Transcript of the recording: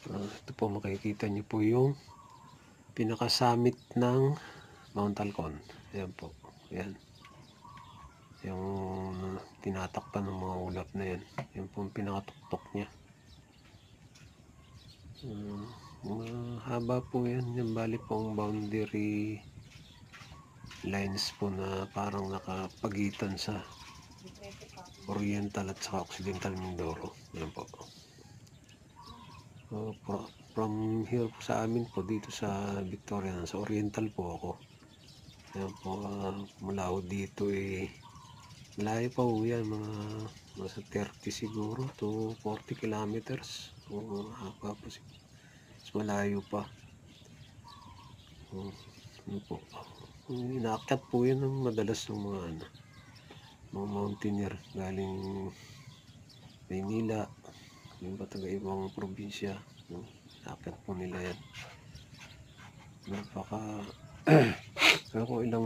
Ito po makikita niyo po yung pinaka-summit ng Mount Halcon. Ayan po. Ayan. Yung tinatakpan ng mga ulap na yan. Yan po ang pinakatuktok niya. Haba po yan. Yan bali po ang boundary lines po na parang nakapagitan sa Oriental at saka Occidental Mindoro. Yan po. From here po sa amin po dito sa Victoria, sa Oriental po ako. Yan po, mula dito malayo pa po yan, mga nasa 30 siguro to 40 kilometers. Haba po siguro. Mas malayo pa. Ano po. Inaakyat po yan ng madalas ng mga mountaineer galing Maynila, yung taga ibang probinsya. Inaakyat po nila yan. Napaka kung ilang